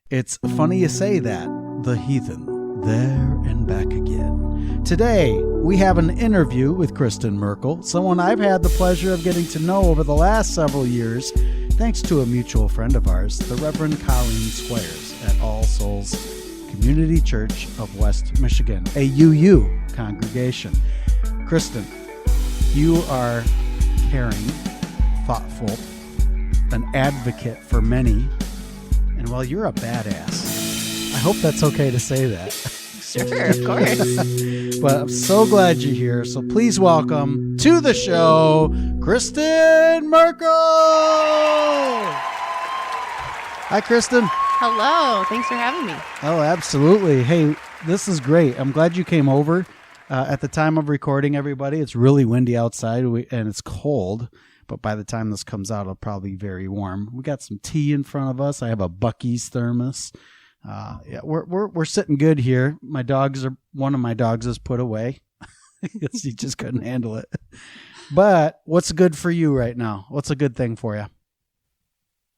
It's funny you say that. The heathen, there and back again. Today, we have an interview with Kristyn Merkle, someone I've had the pleasure of getting to know over the last several years, thanks to a mutual friend of ours, the Reverend Colleen Squires at All Souls Community Church of West Michigan, a UU congregation. Kristyn, you are caring, thoughtful, an advocate for many, and well, you're a badass. I hope that's okay to say that. Sure, of course. But I'm so glad you're here. So please welcome to the show, Kristyn Merkle. Hi, Kristyn. Hello. Thanks for having me. Oh, absolutely. Hey, this is great. I'm glad you came over. At the time of recording, everybody, it's really windy outside and it's cold. But by the time this comes out, it'll probably be very warm. We got some tea in front of us. I have a Buc-ee's thermos. Yeah, we're sitting good here. One of my dogs is put away. He just couldn't handle it. But what's good for you right now? What's a good thing for you?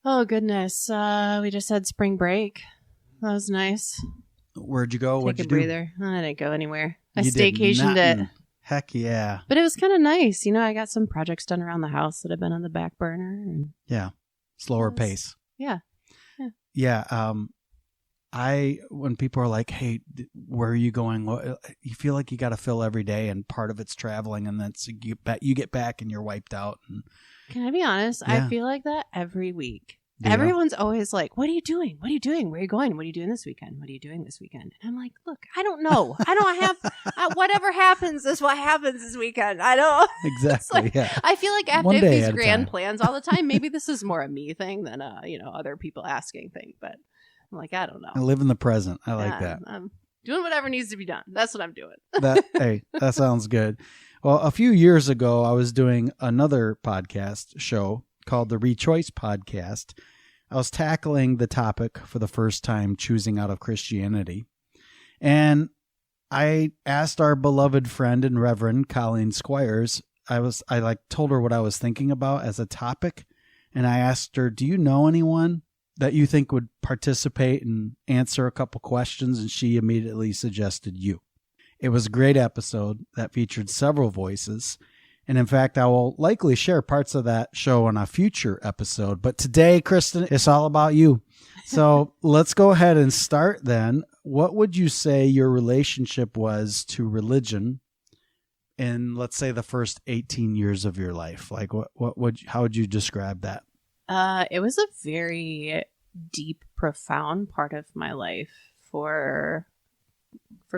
Oh, goodness. We just had spring break. That was nice. Where'd you go? What'd you do? Take a breather. I didn't go anywhere. I You did staycationed nothing. it. Heck yeah. But it was kind of nice. You know, I got some projects done around the house that have been on the back burner. And Yeah. Slower pace. Yeah. Yeah. When people are like, hey, where are you going? You feel like you got to fill every day, and part of it's traveling, and then you get back and you're wiped out. And Can I be honest? Yeah. I feel like that every week. Yeah. Everyone's always like, what are you doing? What are you doing? Where are you going? What are you doing this weekend? What are you doing this weekend? And I'm like, look, I don't know. I don't have, whatever happens is what happens this weekend. I don't. Exactly. Like, yeah. I feel like I have One to have day these at a grand time. plans all the time. Maybe this is more a me thing than other people asking thing. But I'm like, I don't know. I live in the present. I like that. I'm doing whatever needs to be done. That's what I'm doing. Hey, that sounds good. Well, a few years ago, I was doing another podcast show called the Rechoice Podcast. I was tackling the topic for the first time, choosing out of Christianity. And I asked our beloved friend and Reverend Colleen Squires, I told her what I was thinking about as a topic. And I asked her, do you know anyone that you think would participate and answer a couple questions? And she immediately suggested you. It was a great episode that featured several voices. And in fact, I will likely share parts of that show on a future episode. But today, Kristyn, it's all about you. So let's go ahead and start then. What would you say your relationship was to religion in, let's say, the first 18 years of your life? Like, how would you describe that? It was a very deep, profound part of my life for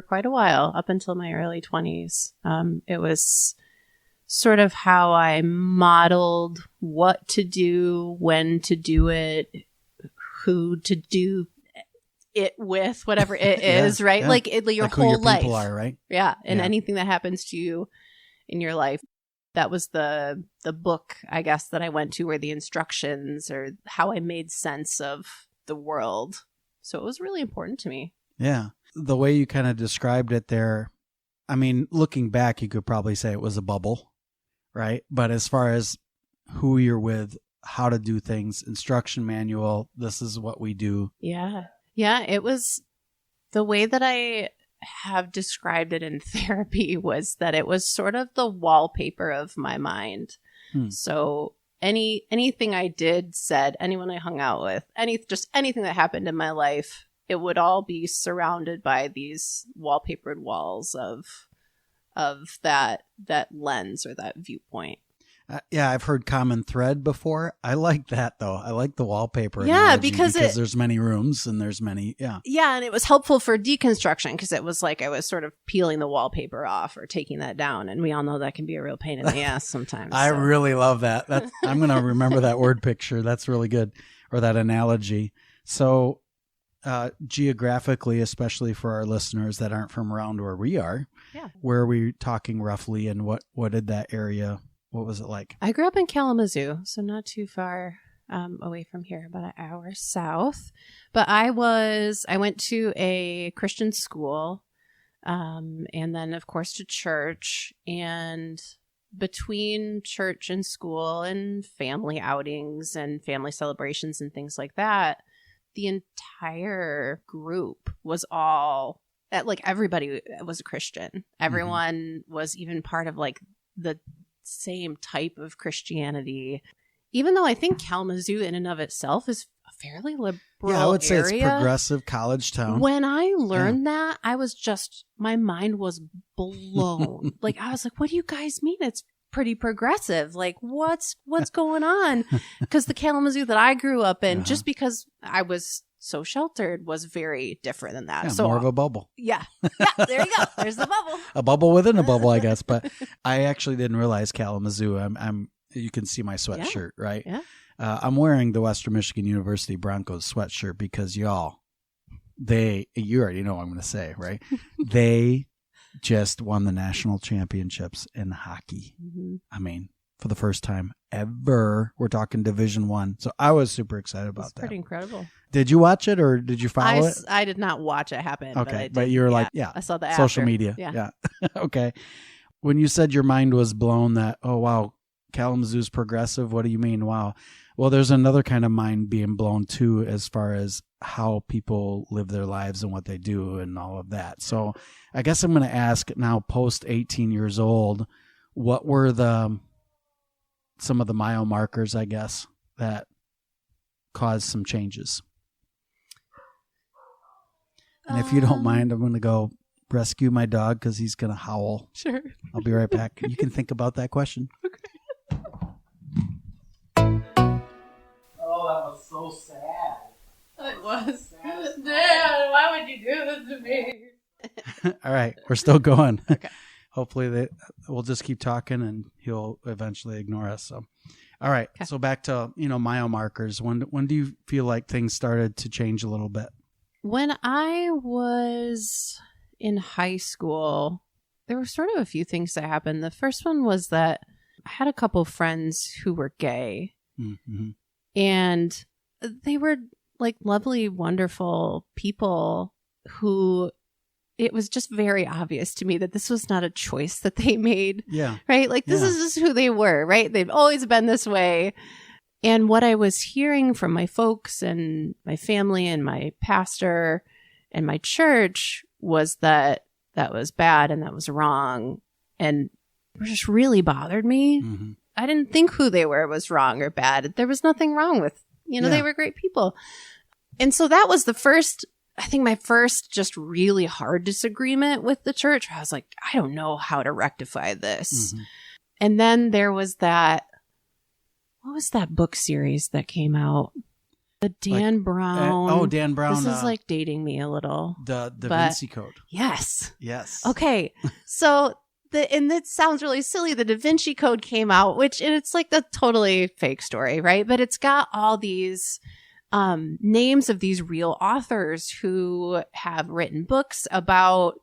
quite a while, up until my early 20s. It was sort of how I modeled what to do, when to do it, who to do it with, whatever it is, right? Yeah. Like your Like who whole your life. people are, right? Yeah. And Yeah. anything that happens to you in your life. That was the book, I guess, that I went to, or the instructions, or how I made sense of the world. So it was really important to me. Yeah. The way you kind of described it there, I mean, looking back, you could probably say it was a bubble, right? But as far as who you're with, how to do things, instruction manual, this is what we do. Yeah. Yeah. It was the way that I have described it in therapy was that it was sort of the wallpaper of my mind. So anything I did, said, anyone I hung out with, anything that happened in my life, it would all be surrounded by these wallpapered walls of that lens or that viewpoint. Yeah, I've heard common thread before. I like that, though. I like the wallpaper. Yeah, analogy because there's many rooms and there's many, yeah. Yeah, and it was helpful for deconstruction because it was like I was sort of peeling the wallpaper off or taking that down. And we all know that can be a real pain in the ass sometimes. I really love that. I'm going to remember that word picture. That's really good. Or that analogy. So geographically, especially for our listeners that aren't from around where we are, where are we talking roughly, and what did that area, what was it like? I grew up in Kalamazoo, so not too far away from here, about an hour south. But I went to a Christian school, and then, of course, to church. And between church and school and family outings and family celebrations and things like that, the entire group was all, like, everybody was a Christian. Everyone was even part of, like, the same type of Christianity. Even though I think Kalamazoo in and of itself is a fairly liberal I would say area. it's progressive college town. When I learned that, I was just, my mind was blown. Like, I was like, what do you guys mean it's pretty progressive? Like, what's going on? Because the Kalamazoo that I grew up in, just because I was so sheltered, was very different than that. Yeah, so more of a bubble. Yeah, there you go. There's the bubble. A bubble within a bubble, I guess. But I actually didn't realize Kalamazoo. You can see my sweatshirt, right? Yeah. I'm wearing the Western Michigan University Broncos sweatshirt because you already know what I'm going to say, right? They just won the national championships in hockey. Mm-hmm. I mean, for the first time ever. We're talking Division I. So I was super excited about that. Pretty incredible. Did you watch it or did you follow it? I did not watch it happen. Okay, but you were I saw the social after. media. Yeah. Okay. When you said your mind was blown that, oh, wow, Kalamazoo's progressive, what do you mean? Wow. Well, there's another kind of mind being blown too, as far as how people live their lives and what they do and all of that. So I guess I'm going to ask now, post 18 years old, what were some of the mile markers, I guess, that caused some changes? And if you don't mind, I'm going to go rescue my dog because he's going to howl. Sure. I'll be right back. You can think about that question. Okay. Oh, that was so sad. It was. Dad, why would you do this to me? All right. We're still going. Okay. Hopefully we'll just keep talking and he'll eventually ignore us. So, all right. Okay. So back to, mile markers. When do you feel like things started to change a little bit? When I was in high school, there were sort of a few things that happened. The first one was that I had a couple friends who were gay. Mm-hmm. And they were like lovely, wonderful people who it was just very obvious to me that this was not a choice that they made. Yeah. Right? Like this is just who they were, right? They've always been this way. And what I was hearing from my folks and my family and my pastor and my church was that that was bad and that was wrong. And it just really bothered me. Mm-hmm. I didn't think who they were was wrong or bad. There was nothing wrong with, they were great people. And so that was my first just really hard disagreement with the church. I was like, I don't know how to rectify this. Mm-hmm. And then there was what was that book series that came out? The Dan Brown. Dan Brown. This is like dating me a little. The DaVinci Code. Yes. Yes. Okay. So and it sounds really silly. The DaVinci Code came out, and it's like the totally fake story, right? But it's got all these names of these real authors who have written books about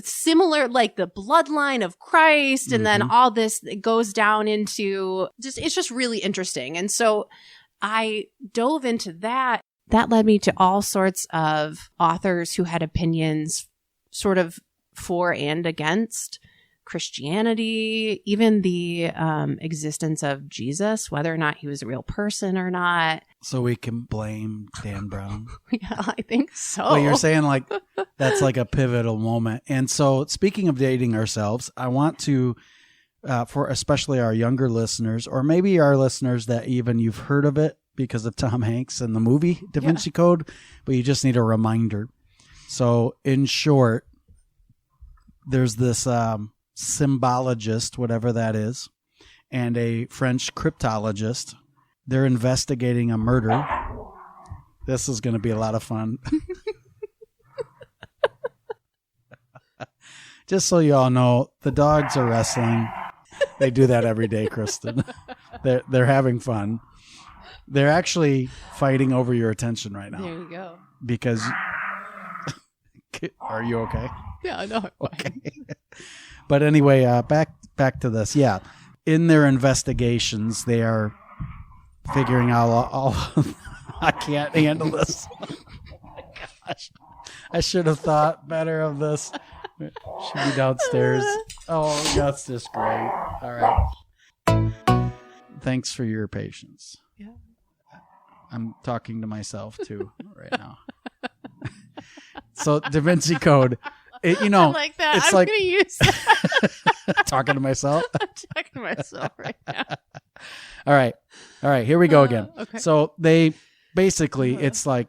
similar, like the bloodline of Christ. And then all this goes down into it's just really interesting. And so I dove into that. That led me to all sorts of authors who had opinions sort of for and against Christianity, even the existence of Jesus, whether or not he was a real person or not. So we can blame Dan Brown? Yeah, I think so. Well, you're saying like that's like a pivotal moment. And so speaking of dating ourselves, I want to, for especially our younger listeners, or maybe our listeners that even you've heard of it because of Tom Hanks and the movie DaVinci Code, but you just need a reminder. So in short, there's this symbologist, whatever that is, and a French cryptologist. They're investigating a murder. This is going to be a lot of fun. Just so you all know, the dogs are wrestling. They do that every day, Kristyn. They're having fun. They're actually fighting over your attention right now. There you go. Because are you okay? Yeah, no, I'm okay. But anyway, back to this. Yeah, in their investigations, they are figuring out all I can't handle this. Oh my gosh, I should have thought better of this. Should be downstairs. Oh, that's just great. All right. Thanks for your patience. Yeah. I'm talking to myself too right now. So DaVinci Code, I like that. It's I'm going to use that. Talking to myself. I'm talking to myself right now. All right. Here we go again. Okay. So they basically, it's like,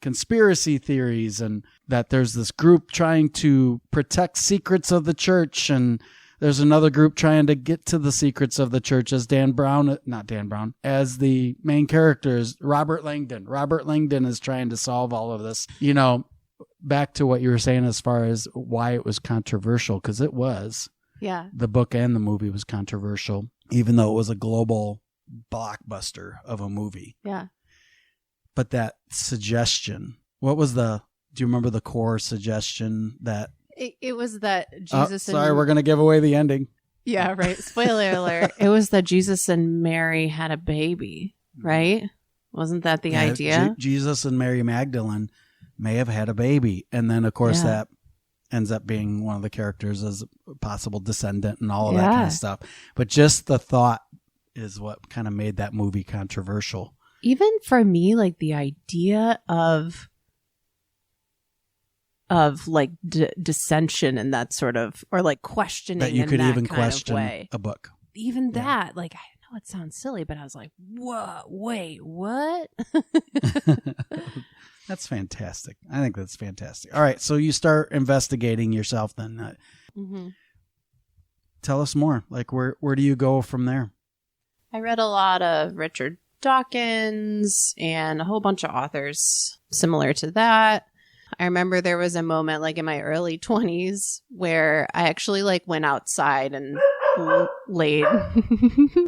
conspiracy theories, and that there's this group trying to protect secrets of the church, and there's another group trying to get to the secrets of the church, as as the main characters, Robert Langdon. Robert Langdon is trying to solve all of this. Back to what you were saying as far as why it was controversial, because it was. Yeah. The book and the movie was controversial, even though it was a global blockbuster of a movie. Yeah. But that suggestion, do you remember the core suggestion that? It was that Jesus sorry, we're going to give away the ending. Yeah, right. Spoiler alert. It was that Jesus and Mary had a baby, right? Wasn't that the idea? Jesus and Mary Magdalene may have had a baby. And then, of course, that ends up being one of the characters as a possible descendant and all of that kind of stuff. But just the thought is what kind of made that movie controversial. Even for me, like the idea of like dissension and that sort of, or like questioning that you could in even that kind question of way. A book. Even that, like, I know it sounds silly, but I was like, whoa, wait, what? That's fantastic. I think that's fantastic. All right, so you start investigating yourself then. Tell us more. Like, where do you go from there? I read a lot of Richard Dawkins and a whole bunch of authors similar to that. I remember there was a moment like in my early 20s where I actually like went outside and laid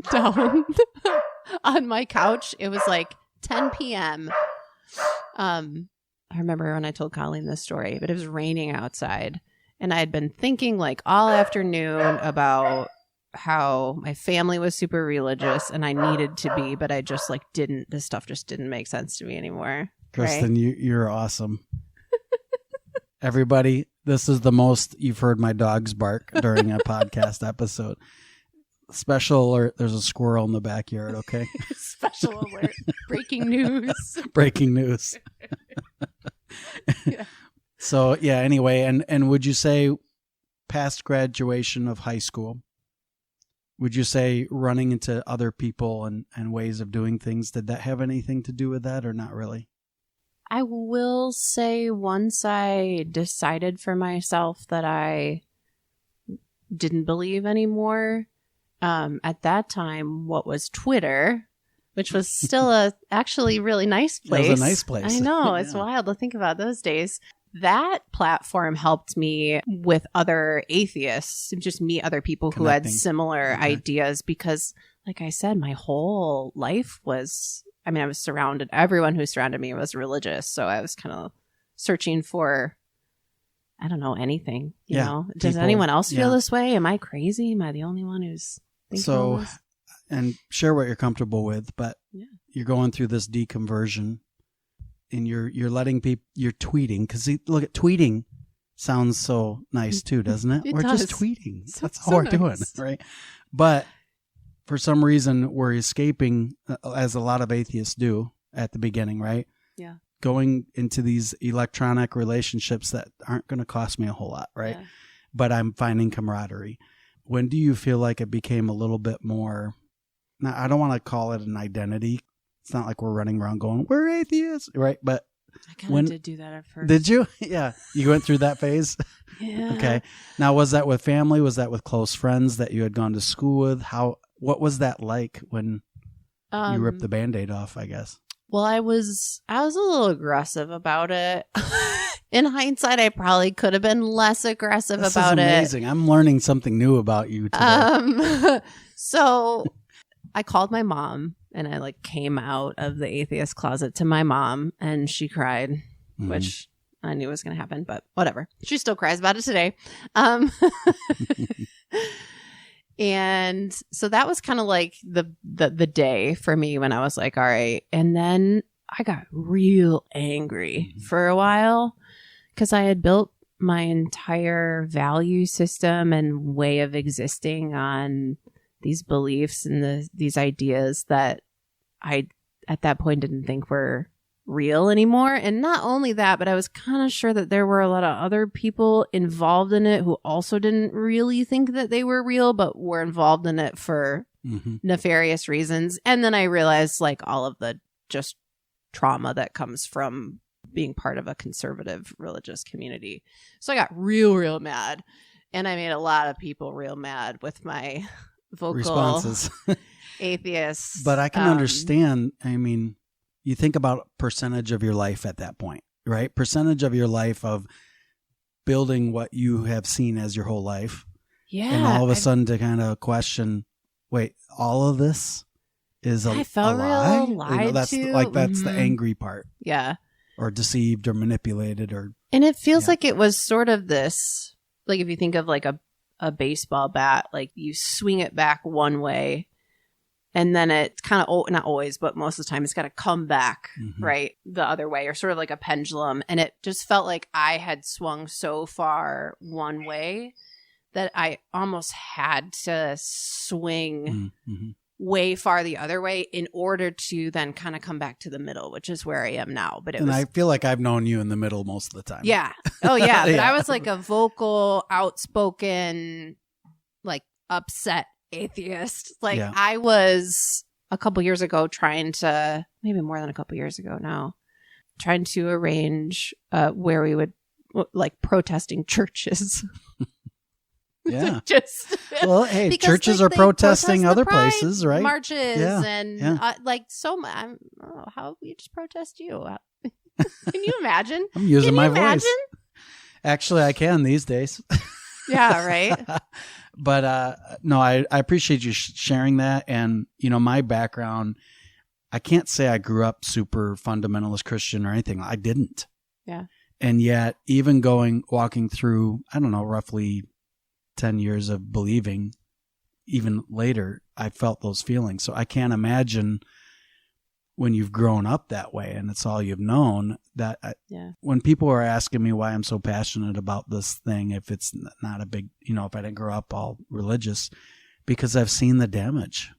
down on my couch. It was like 10 p.m. I remember when I told Colleen this story, but it was raining outside, and I had been thinking like all afternoon about how my family was super religious and I needed to be, but I just like this stuff just didn't make sense to me anymore. Kristyn, you're awesome. Everybody, this is the most you've heard my dogs bark during a podcast episode. Special alert, there's a squirrel in the backyard, okay? Special alert. Breaking news. Breaking news. Yeah. So, yeah, anyway, and would you say past graduation of high school, would you say running into other people and ways of doing things, did that have anything to do with that or not really? I will say once I decided for myself that I didn't believe anymore, at that time, what was Twitter, which was still a actually really nice place. It was a nice place. I know. It's wild to think about those days. That platform helped me with other atheists, just meet other people who had similar ideas, because, like I said, my whole life was, I was surrounded, everyone who surrounded me was religious. So I was kind of searching for, I don't know, anything, you know? Does anyone else feel this way? Am I crazy? Am I the only one who's thinking all this? And share what you're comfortable with, but you're going through this deconversion and you're letting people, you're tweeting, because look at tweeting sounds so nice too, doesn't it? We're just tweeting. That's all we're doing, right? But for some reason, we're escaping, as a lot of atheists do at the beginning, right? Yeah. Going into these electronic relationships that aren't going to cost me a whole lot, right? Yeah. But I'm finding camaraderie. When do you feel like it became a little bit more, now I don't want to call it an identity. It's not like we're running around going, we're atheists, right? But I kind of did do that at first. Did you? Yeah. You went through that phase? Yeah. Okay. Now, was that with family? Was that with close friends that you had gone to school with? What was that like when you ripped the Band-Aid off, I guess? Well, I was a little aggressive about it. In hindsight, I probably could have been less aggressive about it. This is amazing. I'm learning something new about you today. So I called my mom, and I came out of the atheist closet to my mom, and she cried, which I knew was going to happen, but whatever. She still cries about it today. And so that was kind of like the day for me when I was like, all right. And then I got real angry for a while because I had built my entire value system and way of existing on these beliefs and these ideas that I at that point didn't think were real anymore. And not only that, but I was kind of sure that there were a lot of other people involved in it who also didn't really think that they were real, but were involved in it for nefarious reasons. And then I realized like all of the just trauma that comes from being part of a conservative religious community. So I got real mad, and I made a lot of people real mad with my vocal responses. Atheists. But I can understand. I mean, you think about percentage of your life at that point, right? Percentage of your life of building what you have seen as your whole life. Yeah. And all of a sudden to kind of question, wait, all of this is a, I felt a lie? real lied that's to. that's the angry part. Yeah. Or deceived or manipulated or. And it feels like it was sort of this, like if you think of like a baseball bat, like you swing it back one way and then it's kind of, not always, but most of the time it's got to come back, right, the other way, or sort of like a pendulum. And it just felt like I had swung so far one way that I almost had to swing way far the other way in order to then kind of come back to the middle, which is where I am now. But I feel like I've known you in the middle most of the time. Yeah. Oh yeah. But I was like a vocal, outspoken, like upset atheist. Like I was a couple years ago maybe more than a couple years ago now, trying to arrange where we would like protesting churches. Yeah. Well, hey, churches are protesting other places, right? Marches and like so much. How we just protest you? Can you imagine? I'm using my voice. Actually, I can these days. Yeah, right. But no, I appreciate you sharing that. And, you know, my background, I can't say I grew up super fundamentalist Christian or anything. I didn't. Yeah. And yet, even walking through, I don't know, roughly 10 years of believing, even later, I felt those feelings. So I can't imagine when you've grown up that way and it's all you've known that when people are asking me why I'm so passionate about this thing, if it's not a big, you know, if I didn't grow up all religious, because I've seen the damage.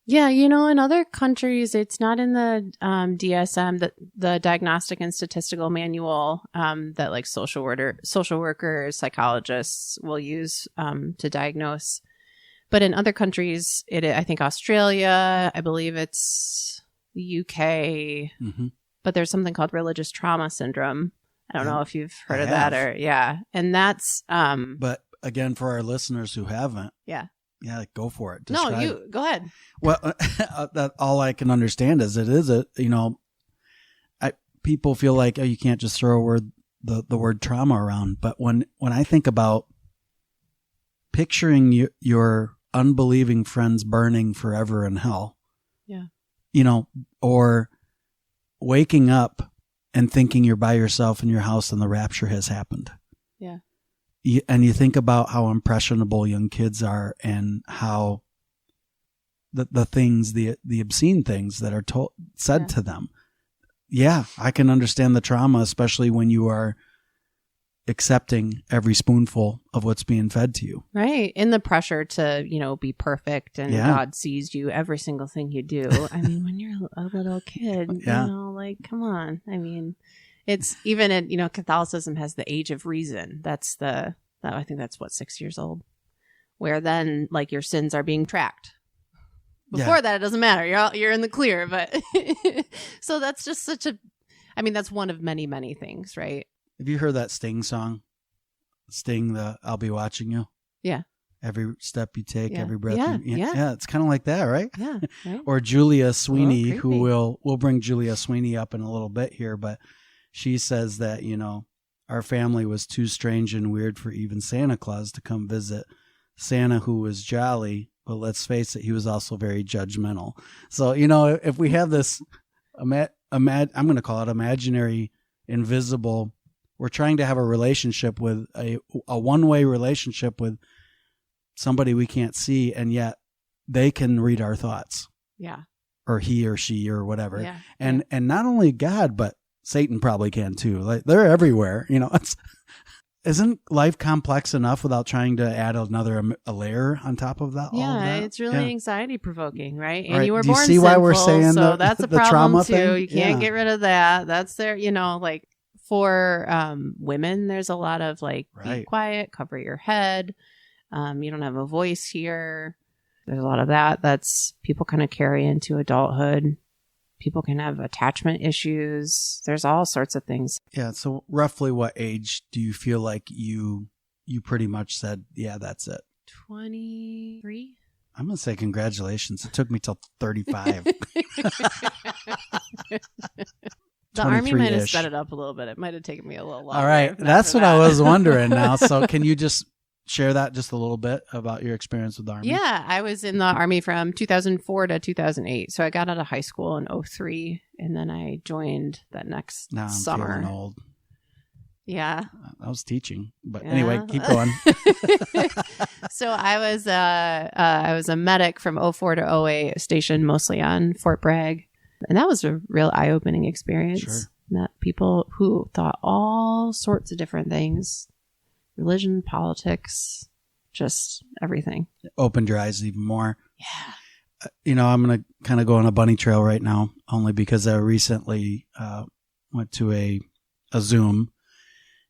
Yeah, you know, in other countries, it's not in the DSM, the Diagnostic and Statistical Manual that like social workers, psychologists will use to diagnose. But in other countries, I think Australia, I believe it's the UK, but there's something called religious trauma syndrome. I don't know if you've heard of that and that's. But again, for our listeners who haven't, yeah, go for it. Go ahead. Well, all I can understand is people feel like, oh, you can't just throw the word trauma around. But when I think about picturing your unbelieving friends burning forever in hell, you know, or waking up and thinking you're by yourself in your house and the rapture has happened. Yeah. And you think about how impressionable young kids are and how the things, the obscene things that are said to them. Yeah, I can understand the trauma, especially when you are accepting every spoonful of what's being fed to you. Right. And the pressure to, you know, be perfect and God sees you every single thing you do. I mean, when you're a little kid, you know, like, come on. I mean, it's even in, you know, Catholicism has the age of reason. I think that's 6 years old, where then like your sins are being tracked. Before that, it doesn't matter. You're in the clear, but so that's just that's one of many, many things, right? Have you heard that Sting song? Sting, I'll Be Watching You. Yeah. Every step you take, every breath. Yeah. It's kind of like that, right? Yeah. Right? Or Julia Sweeney, who we'll bring Julia Sweeney up in a little bit here, but she says that, you know, our family was too strange and weird for even Santa Claus to come visit. Santa, who was jolly, but let's face it, he was also very judgmental. So, you know, if we have this, I'm going to call it imaginary, invisible, we're trying to have a relationship with a one-way relationship with somebody we can't see, and yet they can read our thoughts. Yeah. Or he or she or whatever. Yeah. And not only God, but Satan probably can too. Like they're everywhere, you know. isn't life complex enough without trying to add a layer on top of that? Yeah, all of that? It's really anxiety provoking, right? And Right. you were Do you born see why we're sinful, saying so that's a the problem trauma too. thing? You can't get rid of that. That's there, like for women, there's a lot of like, be quiet, cover your head. You don't have a voice here. There's a lot of that's people kind of carry into adulthood. People can have attachment issues. There's all sorts of things. Yeah. So roughly what age do you feel like you pretty much said, yeah, that's it? 23. I'm going to say congratulations. It took me till 35. The Army might have sped it up a little bit. It might have taken me a little longer. All right. That's what I was wondering now. So can you just share that just a little bit about your experience with the Army? Yeah. I was in the Army from 2004 to 2008. So I got out of high school in 2003, and then I joined that next now I'm summer. feeling old. Yeah. I was teaching. But anyway, keep going. So I was a medic from 2004 to 2008, stationed mostly on Fort Bragg. And that was a real eye-opening experience. Sure. Met people who thought all sorts of different things. Religion, politics, just everything. Opened your eyes even more. Yeah. I'm going to kind of go on a bunny trail right now, only because I recently went to a Zoom,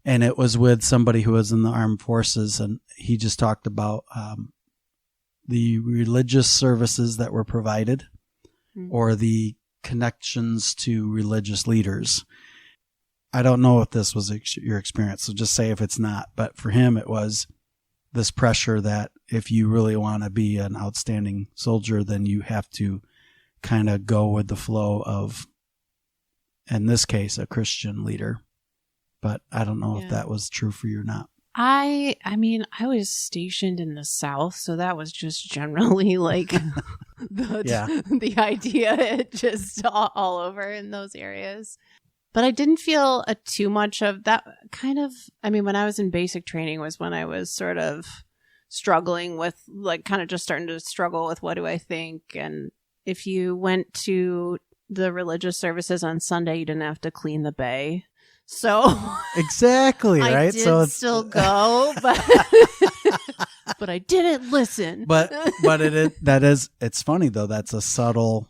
and it was with somebody who was in the armed forces, and he just talked about the religious services that were provided or the connections to religious leaders. I don't know if this was your experience, so just say if it's not. But for him, it was this pressure that if you really want to be an outstanding soldier, then you have to kind of go with the flow of, in this case, a Christian leader. But I don't know if that was true for you or not. I mean, I was stationed in the South, so that was just generally like the idea, just all over in those areas. But I didn't feel too much of that kind of, I mean, when I was in basic training was when I was sort of struggling with, like, kind of just starting to struggle with what do I think. And if you went to the religious services on Sunday, you didn't have to clean the bay. So exactly, right? I did so still go, but but I didn't listen. But it's funny though. That's a subtle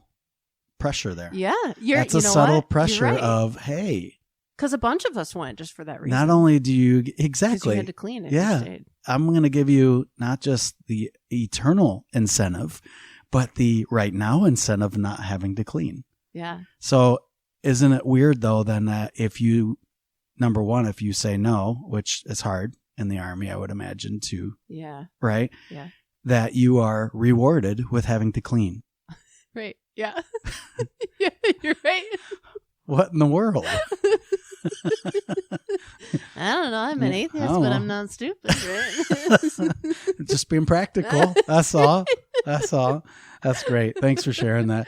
pressure there. Yeah, that's a subtle pressure of, hey, because a bunch of us went just for that reason. Not only do you exactly you had to clean it. Yeah, I'm going to give you not just the eternal incentive, but the right now incentive not having to clean. Yeah. So isn't it weird though then that if you, number one, if you say no, which is hard in the Army, I would imagine too. Yeah. Right? Yeah. That you are rewarded with having to clean. Right. Yeah. Yeah, you're right. What in the world? I don't know. I'm an atheist, but I'm not stupid, right? Just being practical. That's all. That's all. That's great. Thanks for sharing that.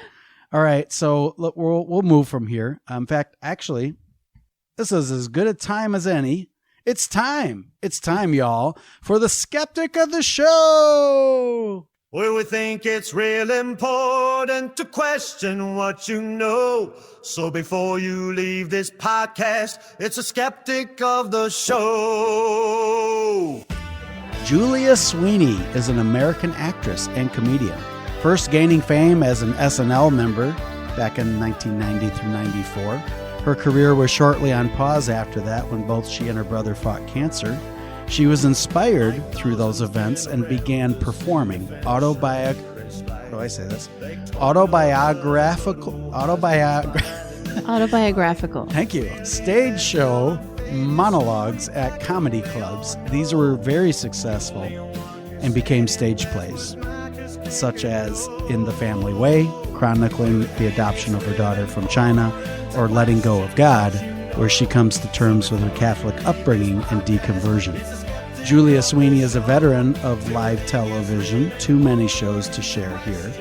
All right, so look, we'll move from here. In fact, actually, this is as good a time as any. It's time, y'all, for the skeptic of the show. Well, we think it's real important to question what you know. So before you leave this podcast, it's a skeptic of the show. Julia Sweeney is an American actress and comedian. First gaining fame as an SNL member back in 1990 through 94. Her career was shortly on pause after that when both she and her brother fought cancer. She was inspired through those events and began performing autobiographical. Thank you. Stage show monologues at comedy clubs. These were very successful and became stage plays, such as In the Family Way, chronicling the adoption of her daughter from China, or Letting Go of God, where she comes to terms with her Catholic upbringing and deconversion. Julia Sweeney is a veteran of live television, too many shows to share here,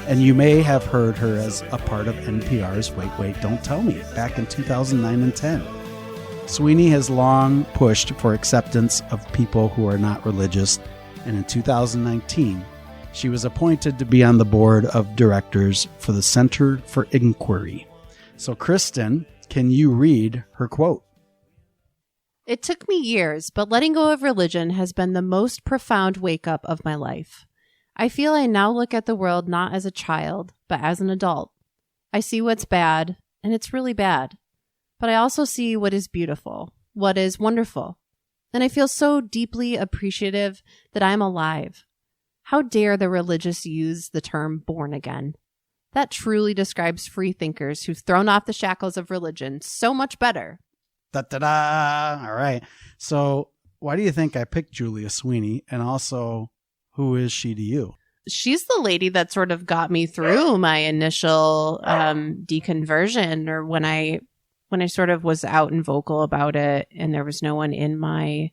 and you may have heard her as a part of NPR's Wait, Don't Tell Me back in 2009 and 10. Sweeney has long pushed for acceptance of people who are not religious, and in 2019, she was appointed to be on the board of directors for the Center for Inquiry. So, Kristyn, can you read her quote? It took me years, but letting go of religion has been the most profound wake-up of my life. I feel I now look at the world not as a child, but as an adult. I see what's bad, and it's really bad. But I also see what is beautiful, what is wonderful. And I feel so deeply appreciative that I'm alive. How dare the religious use the term born again? That truly describes free thinkers who've thrown off the shackles of religion so much better. Da-da-da. All right. So why do you think I picked Julia Sweeney? And also, who is she to you? She's the lady that sort of got me through my initial deconversion, or when I sort of was out and vocal about it and there was no one in my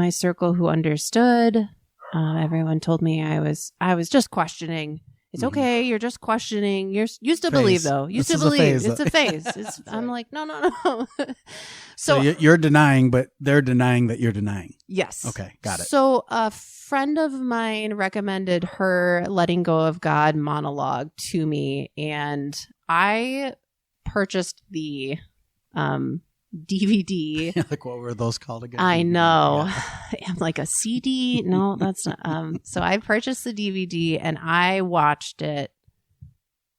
circle who understood. Everyone told me I was just questioning. It's okay. You're just questioning. You still believe, though. You still believe. It's a phase. I'm like, no. So you're denying, but they're denying that you're denying. Yes. Okay. Got it. So a friend of mine recommended her Letting Go of God monologue to me, and I purchased the DVD. Like, what were those called again? I know. Yeah. I'm like, a CD? No, that's not. So I purchased the DVD and I watched it.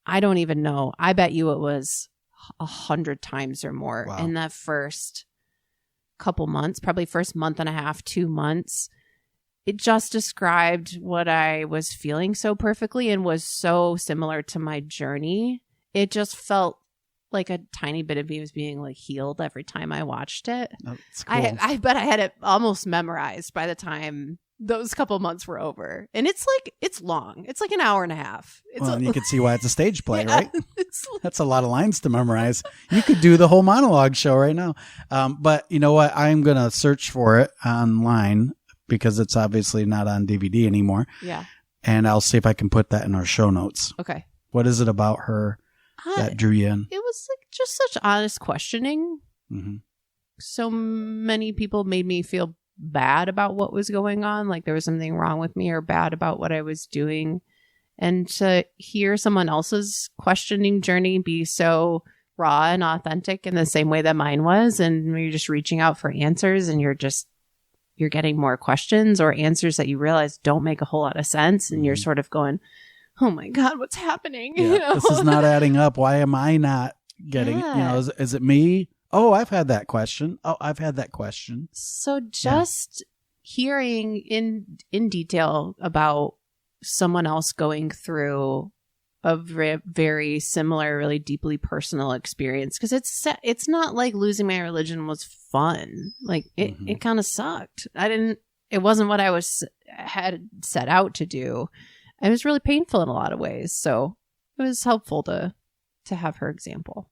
I don't even know. I bet you it was 100 times or more in that first couple months, probably first month and a half, 2 months. It just described what I was feeling so perfectly and was so similar to my journey. It just felt like a tiny bit of me was being like healed every time I watched it. That's cool. I bet I had it almost memorized by the time those couple months were over. And it's long. It's like an hour and a half. You can see why it's a stage play, right? That's a lot of lines to memorize. You could do the whole monologue show right now. But you know what? I'm going to search for it online because it's obviously not on DVD anymore. Yeah. And I'll see if I can put that in our show notes. Okay. What is it about her that drew you in? It was like just such honest questioning. Mm-hmm. So many people made me feel bad about what was going on, like there was something wrong with me or bad about what I was doing. And to hear someone else's questioning journey be so raw and authentic in the same way that mine was, and you're just reaching out for answers and you're getting more questions or answers that you realize don't make a whole lot of sense, and you're sort of going, oh my God, what's happening? Yeah, this is not adding up. Why am I not getting, is it me? Oh, I've had that question. So just hearing in detail about someone else going through a very similar, really deeply personal experience, because it's not like losing my religion was fun. Like it kind of sucked. It wasn't what I had set out to do. It was really painful in a lot of ways. So it was helpful to have her example.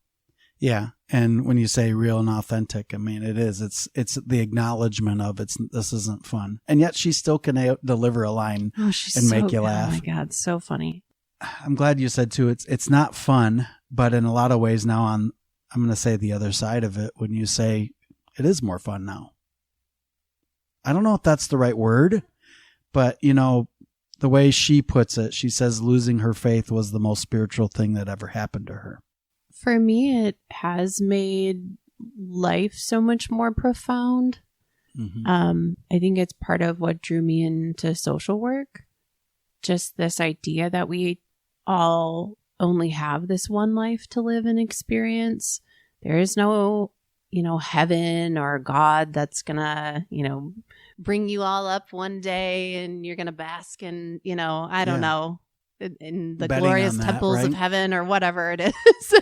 Yeah. And when you say real and authentic, I mean, it is. It's the acknowledgement of this isn't fun. And yet she still can deliver a line and make you laugh. Oh my God, so funny. I'm glad you said too, it's not fun, but in a lot of ways now I'm going to say the other side of it when you say it is more fun now. I don't know if that's the right word, but the way she puts it, she says losing her faith was the most spiritual thing that ever happened to her. For me, it has made life so much more profound. Mm-hmm. I think it's part of what drew me into social work. Just this idea that we all only have this one life to live and experience. There is no, heaven or God that's gonna, bring you all up one day and you're gonna bask in, I don't know, in the glorious temples of heaven or whatever it is.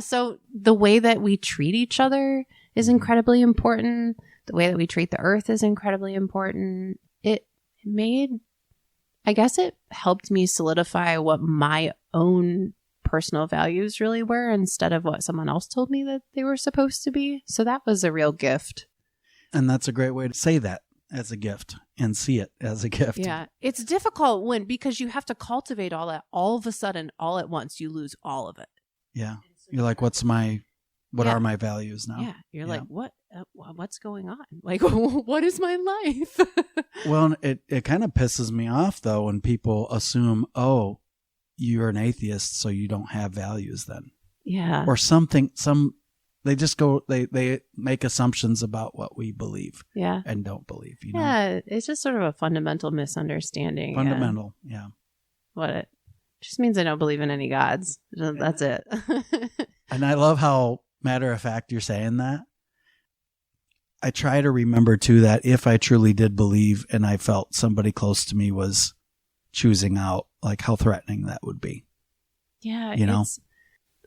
So the way that we treat each other is incredibly important. The way that we treat the earth is incredibly important. It helped me solidify what my own personal values really were instead of what someone else told me that they were supposed to be. So that was a real gift. And that's a great way to say that, as a gift, and see it as a gift. Yeah. It's difficult because you have to cultivate all that all of a sudden, all at once. You lose all of it. Yeah. You're like, what are my values now? Yeah. You're like, what's going on? Like, what is my life? Well, it kind of pisses me off though when people assume, oh, you're an atheist, so you don't have values then. Yeah. Or something, they make assumptions about what we believe and don't believe. You know? Yeah, it's just sort of a fundamental misunderstanding. Fundamental, yeah. What it just means I don't believe in any gods. That's it. And I love how matter of fact you're saying that. I try to remember too that if I truly did believe and I felt somebody close to me was choosing out, like how threatening that would be. Yeah. You know?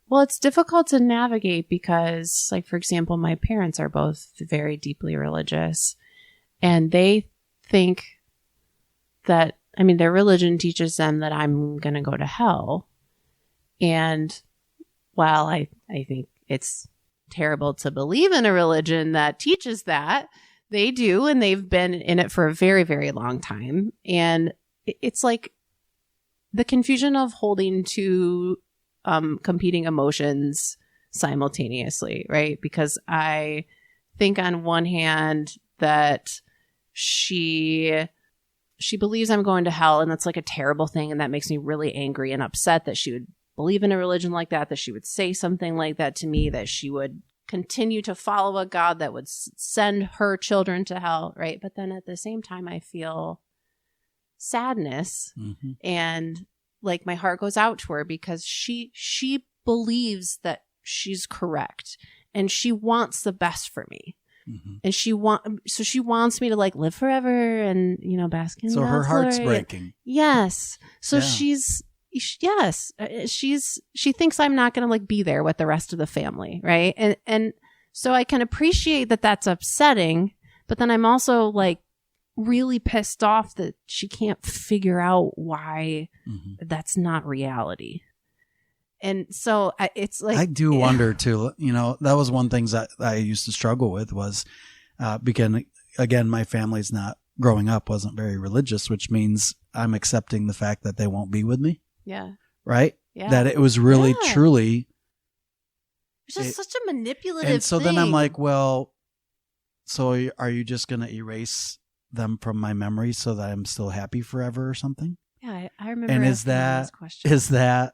Well, it's difficult to navigate because, like, for example, my parents are both very deeply religious, and they think that, I mean, their religion teaches them that I'm going to go to hell. And while I think it's terrible to believe in a religion that teaches that, they do, and they've been in it for a very, very long time. And it's like the confusion of holding two competing emotions simultaneously, right? Because I think on one hand that she believes I'm going to hell, and that's like a terrible thing, and that makes me really angry and upset that she would believe in a religion like that she would say something like that to me, that she would continue to follow a God that would send her children to hell, right? But then at the same time, I feel sadness and like my heart goes out to her because she believes that she's correct and she wants the best for me. And she wants me to like live forever and, you know, bask in so God's her heart's glory. breaking. Yes. So Yeah. she thinks I'm not going to like be there with the rest of the family. Right. And so I can appreciate that that's upsetting, but then I'm also like really pissed off that she can't figure out why that's not reality. And so it's like, I do wonder too, you know, that was one thing that I used to struggle with was, because again, my family's not growing up, wasn't very religious, which means I'm accepting the fact that they won't be with me. Yeah. Right. Yeah. That it was really, truly. It's just such a manipulative And so thing. then I'm like, well, so are you just going to erase them from my memory so that I'm still happy forever or something? Yeah. I remember. And asking is that, this question. yeah.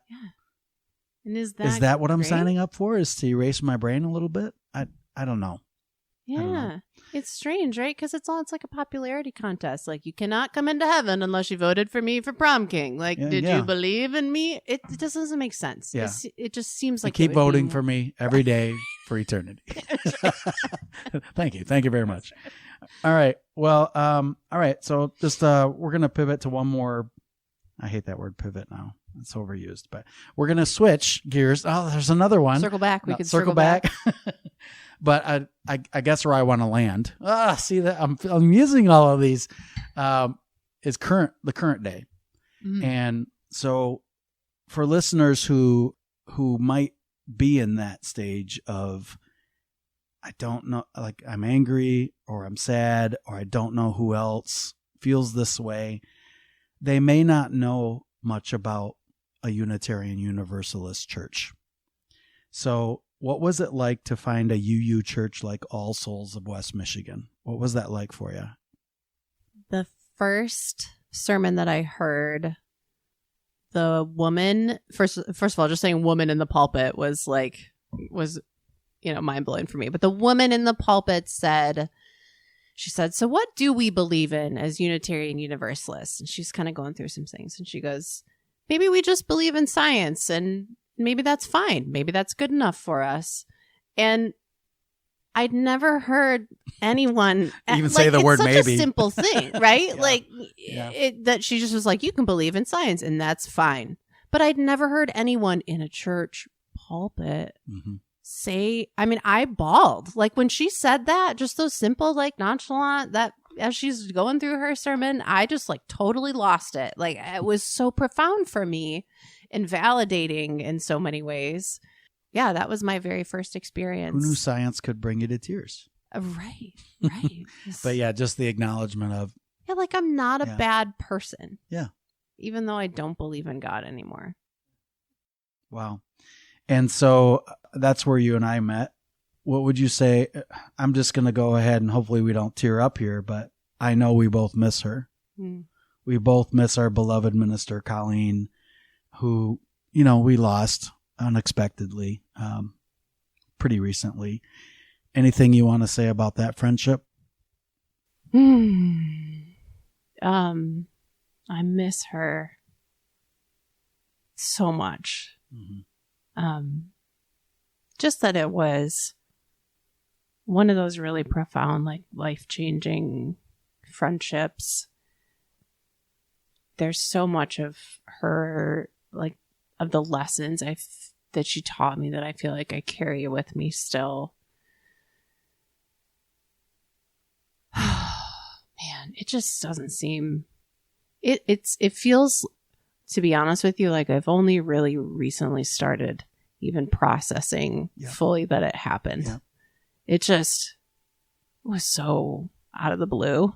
And is that what I'm great? signing up for? Is to erase my brain a little bit? I don't know. Yeah. It's strange, right? Because it's like a popularity contest. Like, you cannot come into heaven unless you voted for me for prom king. Like, did you believe in me? It just doesn't make sense. Yeah. It just seems like keep voting for me every day for eternity. Thank you. Thank you very much. All right. Well, all right. So just we're going to pivot to one more. I hate that word pivot now. It's overused, but we're going to switch gears. Oh, there's another one. Circle back. We could circle back. But I guess where I want to land. See that I'm using all of these. Is the current day, and so for listeners who might be in that stage of, I don't know, like I'm angry or I'm sad or I don't know who else feels this way. They may not know much about a Unitarian Universalist church. So what was it like to find a UU church like All Souls of West Michigan? What was that like for you? The first sermon that I heard, the woman, first of all, just saying woman in the pulpit was mind blowing for me. But the woman in the pulpit said, so what do we believe in as Unitarian Universalists? And she's kind of going through some things. And she goes, maybe we just believe in science, and maybe that's fine. Maybe that's good enough for us. And I'd never heard anyone even say the word maybe. It's such a simple thing, right? Yeah. That she just was like, you can believe in science, and that's fine. But I'd never heard anyone in a church pulpit say, I mean, I bawled. Like when she said that, just so simple, like nonchalant, that as she's going through her sermon, I just like totally lost it. Like it was so profound for me and validating in so many ways. Yeah, that was my very first experience. Who knew science could bring you to tears? Right. But yeah, just the acknowledgement of, yeah, like I'm not a bad person. Yeah. Even though I don't believe in God anymore. Wow. And so that's where you and I met. What would you say? I'm just going to go ahead and hopefully we don't tear up here, but I know we both miss her. We both miss our beloved minister, Colleen, who, we lost unexpectedly, pretty recently. Anything you want to say about that friendship? I miss her so much. Just that it was one of those really profound, like life-changing friendships. There's so much of her, like, of the lessons that she taught me that I feel like I carry with me still. Man, it just doesn't seem. It feels, to be honest with you, like I've only really recently started even processing fully that it happened. Yeah. It just was so out of the blue.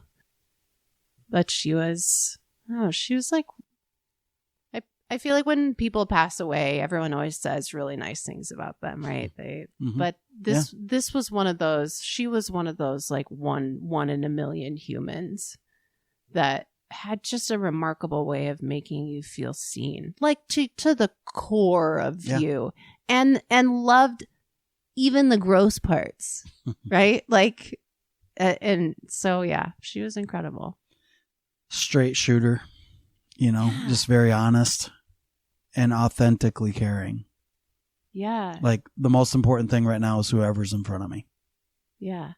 But she was like, I feel like when people pass away, everyone always says really nice things about them, right? But this was one of those. She was one of those, like one in a million humans that had just a remarkable way of making you feel seen, like to the core of you, and loved even the gross parts, right? Like, and so she was incredible. Straight shooter, just very honest and authentically caring. Yeah. Like the most important thing right now is whoever's in front of me. Yeah.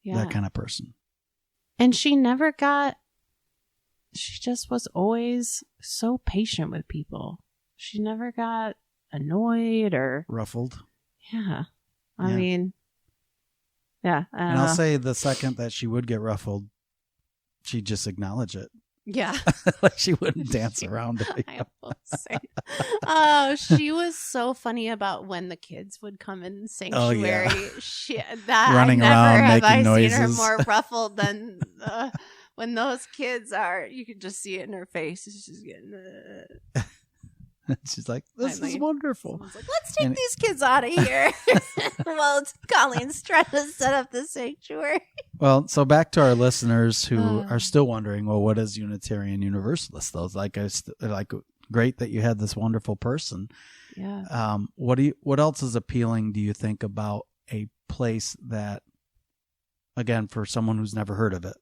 That kind of person. And she just was always so patient with people. She never got annoyed or ruffled. Yeah. I mean, and I'll say the second that she would get ruffled, she'd just acknowledge it. Yeah. Like she wouldn't dance around it. I will say. Oh, she was so funny about when the kids would come in sanctuary. Running around, making noises. Seen her more ruffled than when those kids are. You can just see it in her face. She's getting. She's like, "This is wonderful." Like, let's take these kids out of here. Well, Colleen's trying to set up the sanctuary. Well, so back to our listeners who are still wondering, well, what is Unitarian Universalist? Those like great that you had this wonderful person. Yeah. What else is appealing, do you think, about a place that, again, for someone who's never heard of it,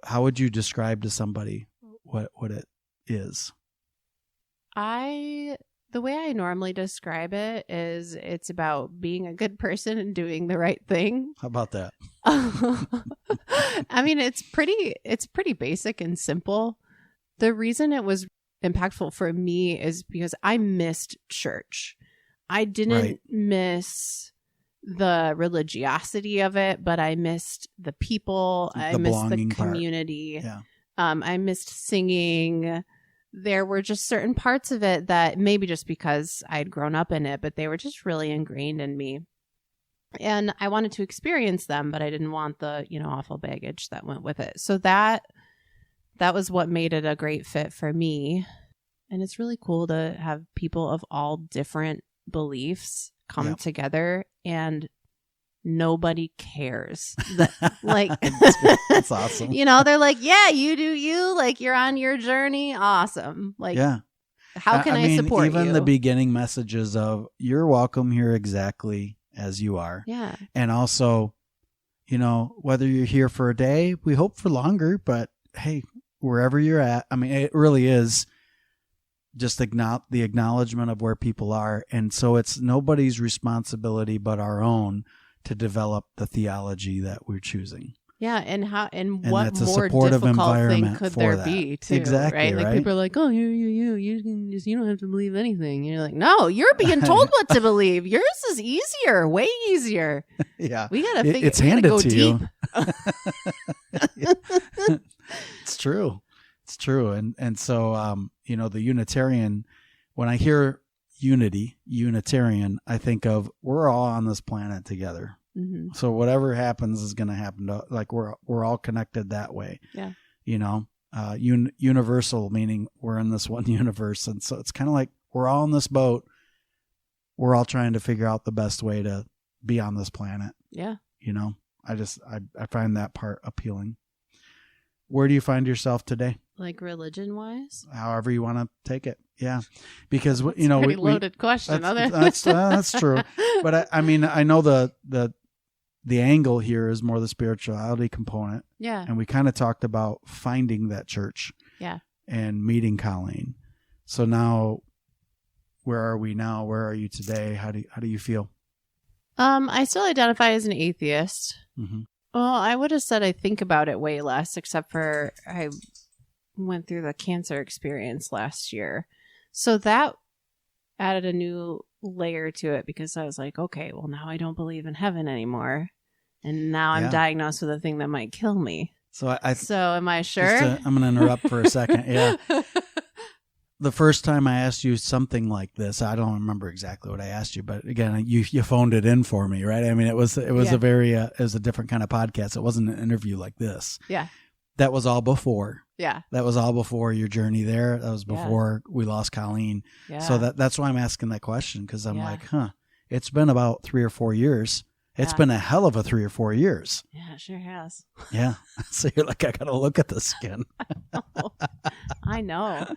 how would you describe to somebody what it is? The way I normally describe it is it's about being a good person and doing the right thing. How about that? I mean, it's pretty basic and simple. The reason it was impactful for me is because I missed church. I didn't miss the religiosity of it, but I missed the people. I missed the community. Yeah. I missed singing. There were just certain parts of it that maybe just because I'd grown up in it, but they were just really ingrained in me. And I wanted to experience them, but I didn't want the, awful baggage that went with it. So that was what made it a great fit for me. And it's really cool to have people of all different beliefs come together, and nobody cares. Like, that's awesome. They're like, yeah, you do you. Like, you're on your journey. Awesome. Like, how can I support you? Even the beginning messages of you're welcome here exactly as you are. Yeah. And also, whether you're here for a day, we hope for longer, but hey, wherever you're at, I mean, it really is just the acknowledgement of where people are. And so it's nobody's responsibility but our own to develop the theology that we're choosing. Yeah, and what more difficult thing could there be, too? Exactly, right? Like, people are like, "Oh, you don't have to believe anything." And you're like, "No, you're being told what to believe. Yours is easier, way easier." Yeah, we gotta figure. It's handed go to deep. You. It's true. It's true, and so the Unitarian. When I hear Unitarian, I think of we're all on this planet together. Mm-hmm. So whatever happens is going to happen. Like we're all connected that way. Yeah. Universal, meaning we're in this one universe, and so it's kind of like we're all in this boat. We're all trying to figure out the best way to be on this planet. Yeah. I find that part appealing. Where do you find yourself today? Like religion-wise? However you want to take it. Yeah. Because, Pretty loaded question. That's true. But I mean, I know the angle here is more the spirituality component. Yeah. And we kind of talked about finding that church. Yeah. And meeting Colleen. So now, where are we now? Where are you today? How do you feel? I still identify as an atheist. Mm-hmm. Well, I would have said I think about it way less, except for I went through the cancer experience last year. So that added a new layer to it because I was like, okay, well, now I don't believe in heaven anymore. And now I'm diagnosed with a thing that might kill me. So am I sure? I'm going to interrupt for a second. Yeah. The first time I asked you something like this, I don't remember exactly what I asked you, but again, you phoned it in for me, right? I mean, it was a very it was a different kind of podcast. It wasn't an interview like this. Yeah. That was all before. Yeah. That was all before your journey there. That was before we lost Colleen. Yeah. So that's why I'm asking that question, because I'm like, it's been about 3 or 4 years. It's been a hell of a 3 or 4 years. Yeah, it sure has. Yeah. So you're like, I got to look at the skin. I know.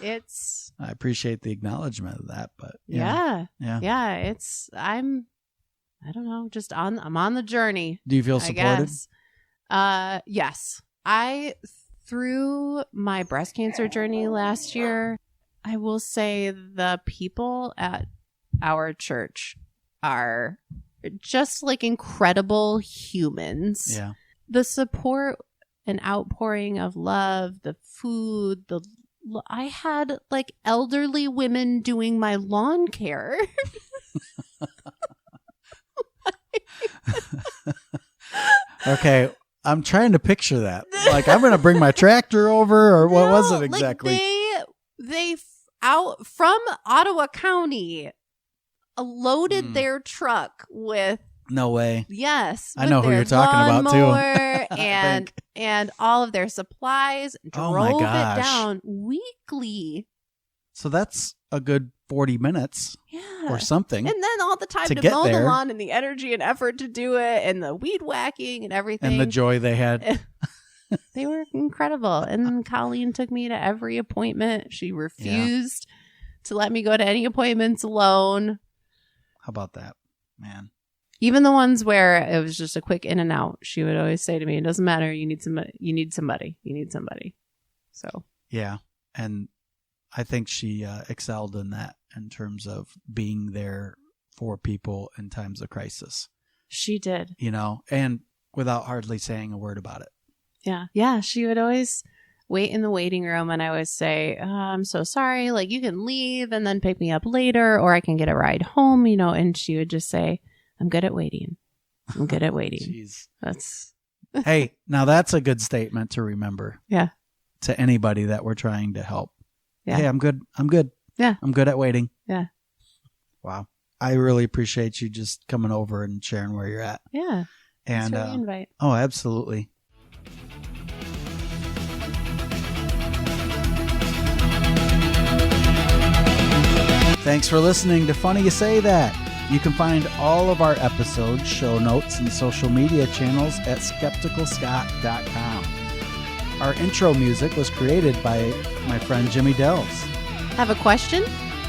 I appreciate the acknowledgement of that, but yeah. I'm I don't know, I'm on the journey. Do you feel supported? Yes. Through my breast cancer journey last year, I will say the people at our church are just like incredible humans. Yeah. The support and outpouring of love, the food, I had like elderly women doing my lawn care. Okay, I'm trying to picture that. Like, I'm going to bring my tractor over, or what was it exactly? Like they out from Ottawa County loaded their truck with. No way. Yes. I know who you're talking about too. and all of their supplies, drove it down weekly. So that's a good 40 minutes or something. And then all the time to mow the lawn and the energy and effort to do it and the weed whacking and everything. And the joy they had. They were incredible. And Colleen took me to every appointment. She refused to let me go to any appointments alone. How about that, man? Even the ones where it was just a quick in and out, she would always say to me, it doesn't matter. You need somebody. You need somebody. So. Yeah. And I think she excelled in that in terms of being there for people in times of crisis. She did. And without hardly saying a word about it. Yeah. Yeah. She would always wait in the waiting room and I would say, I'm so sorry. Like, you can leave and then pick me up later, or I can get a ride home, and she would just say, I'm good at waiting. I'm good at waiting. Jeez. That's. Hey, now that's a good statement to remember. Yeah. To anybody that we're trying to help. Yeah. Hey, I'm good. Yeah. I'm good at waiting. Yeah. Wow. I really appreciate you just coming over and sharing where you're at. Yeah. And thanks for the invite. Oh, absolutely. Thanks for listening to Funny You Say That. You can find all of our episodes, show notes, and social media channels at skepticalscott.com. Our intro music was created by my friend Jimmy Dells. Have a question?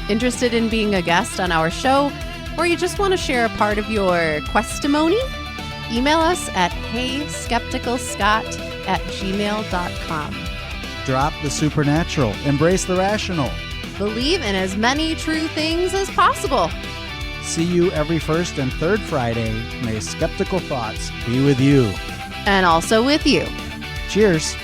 Interested in being a guest on our show? Or you just want to share a part of your questimony? Email us at heyskepticalscott@gmail.com. Drop the supernatural. Embrace the rational. Believe in as many true things as possible. See you every first and third Friday. May skeptical thoughts be with you. And also with you. Cheers.